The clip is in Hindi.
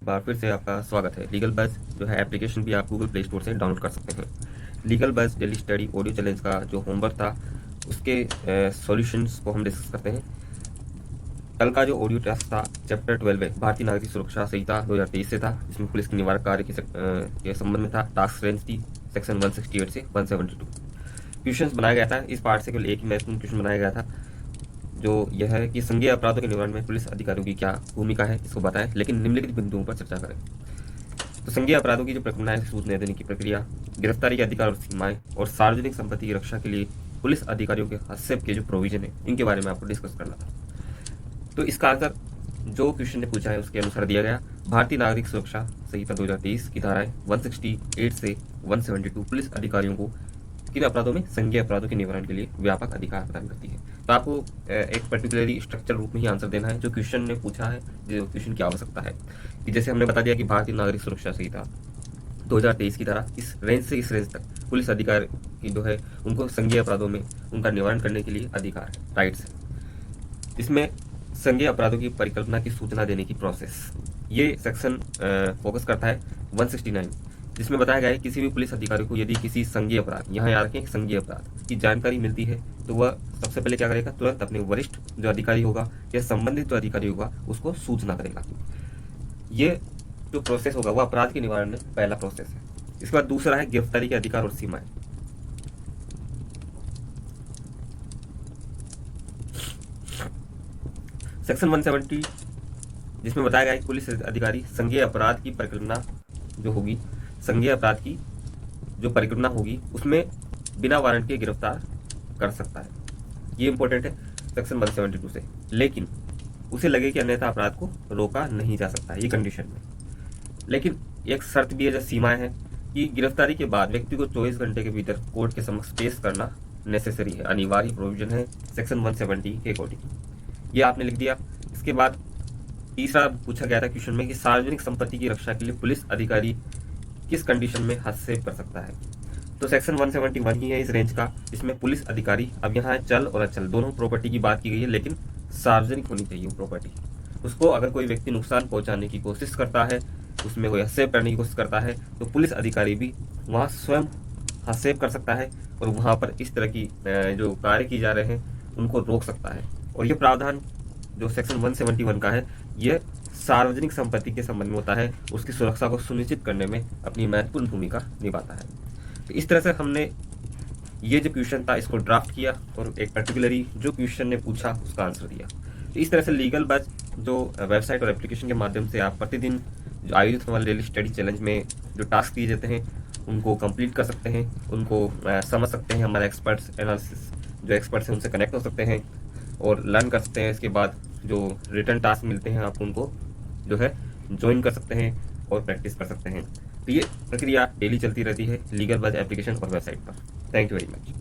बार फिर से आपका स्वागत है। लीगल बज़ जो है एप्लीकेशन भी आप गूगल प्ले स्टोर से डाउनलोड कर सकते हैं। Legal buzz daily study audio challenge का जो होमवर्क था उसके सॉल्यूशंस को हम डिस्कस करते हैं। कल का जो ऑडियो टेस्ट था चैप्टर 12 है भारतीय नागरिक सुरक्षा संहिता 2023 से था, जिसमें पुलिस के निवारक कार्य के संबंध में था। टास्क रेंज थी सेक्शन 168 से 172। क्वेश्चंस बनाया गया था। इस पार्ट से केवल एक ही महत्वपूर्ण क्वेश्चन बनाया गया था, जो यह है कि संज्ञेय अपराधों के निवारण में पुलिस अधिकारियों की क्या भूमिका है, इसको बताएं, लेकिन निम्नलिखित बिंदुओं पर चर्चा करें। तो संज्ञेय अपराधों की जो प्रक्रिया है, सूचना देने की प्रक्रिया, गिरफ्तारी के अधिकार और सीमाएं, और सार्वजनिक संपत्ति की रक्षा के लिए पुलिस अधिकारियों के हस्तक्षेप के जो प्रोविजन है, इनके बारे में आपको डिस्कस करना था। तो इसका आंसर जो क्वेश्चन ने पूछा है उसके अनुसार दिया गया। भारतीय नागरिक सुरक्षा संहिता 2023 की धाराएं 168 से 172 पुलिस अधिकारियों को किन अपराधों में संज्ञेय अपराधों के निवारण के लिए व्यापक अधिकार प्रदान करती है। तो आपको एक पर्टिकुलरली स्ट्रक्चर रूप में ही आंसर देना है जो क्वेश्चन ने पूछा है, जो क्वेश्चन की आवश्यकता है। कि जैसे हमने बता दिया कि भारतीय नागरिक सुरक्षा संहिता 2023 की धारा इस रेंज से इस रेंज तक पुलिस अधिकार की जो है उनको संज्ञेय अपराधों में उनका निवारण करने के लिए अधिकार है, राइट्स है। इसमें संज्ञेय अपराधों की परिकल्पना की सूचना देने की प्रोसेस, ये सेक्शन फोकस करता है 169, जिसमें बताया गया है किसी भी पुलिस अधिकारी को यदि किसी संज्ञेय अपराध, यहाँ याद रखें संज्ञेय अपराध की जानकारी मिलती है तो वह सबसे पहले क्या करेगा, तुरंत अपने वरिष्ठ जो अधिकारी होगा या संबंधित जो अधिकारी होगा उसको सूचना करेगा। ये जो प्रोसेस होगा वह अपराध के निवारण में पहला प्रोसेस है। इसके बाद दूसरा है गिरफ्तारी के अधिकार और सीमाएं। सेक्शन 170, जिसमें बताया गया है पुलिस अधिकारी संज्ञेय अपराध की परिकल्पना जो होगी, संज्ञेय अपराध की जो परिकल्पना होगी उसमें बिना वारंट के गिरफ्तार कर सकता है। ये इंपॉर्टेंट है सेक्शन 172 से, लेकिन उसे लगे कि अन्यथा अपराध को रोका नहीं जा सकता है, ये कंडीशन में। लेकिन एक शर्त भी है, जो सीमाएं हैं कि गिरफ्तारी के बाद व्यक्ति को 24 घंटे के भीतर कोर्ट के समक्ष पेश करना नेसेसरी है, अनिवार्य प्रोविजन है सेक्शन 170 के अकॉर्डिंग। ये आपने लिख दिया। इसके बाद तीसरा पूछा गया था क्वेश्चन में कि सार्वजनिक संपत्ति की रक्षा के लिए पुलिस अधिकारी किस कंडीशन में हस्तक्षेप कर सकता है। तो सेक्शन 171 ही है इस रेंज का, जिसमें पुलिस अधिकारी, अब यहाँ है चल और अचल दोनों प्रॉपर्टी की बात की गई है, लेकिन सार्वजनिक होनी चाहिए वो प्रॉपर्टी। उसको अगर कोई व्यक्ति नुकसान पहुंचाने की कोशिश करता है, उसमें कोई हस्तक्षेप करने की कोशिश करता है, तो पुलिस अधिकारी भी वहाँ स्वयं हस्तक्षेप कर सकता है और वहाँ पर इस तरह की जो कार्य की जा रहे हैं उनको रोक सकता है। और ये प्रावधान जो सेक्शन 171 का है, ये सार्वजनिक संपत्ति के संबंध में होता है, उसकी सुरक्षा को सुनिश्चित करने में अपनी महत्वपूर्ण भूमिका निभाता है। तो इस तरह से हमने ये जो क्वेश्चन था इसको ड्राफ्ट किया और एक पर्टिकुलरली जो क्वेश्चन ने पूछा उसका आंसर दिया। तो इस तरह से लीगल बज़ जो वेबसाइट और एप्लीकेशन के माध्यम से आप प्रतिदिन जो आयोजित होने वाले डेली स्टडी चैलेंज में जो टास्क दिए जाते हैं उनको कंप्लीट कर सकते हैं, उनको समझ सकते हैं। हमारे एक्सपर्ट्स एनालिसिस जो एक्सपर्ट्स हैं उनसे कनेक्ट हो सकते हैं और लर्न कर सकते हैं। इसके बाद जो रिटर्न टास्क मिलते हैं आप उनको जो है ज्वाइन कर सकते हैं और प्रैक्टिस कर सकते हैं। तो ये प्रक्रिया डेली चलती रहती है लीगल बज़ एप्लीकेशन और वेबसाइट पर। Thank you very much.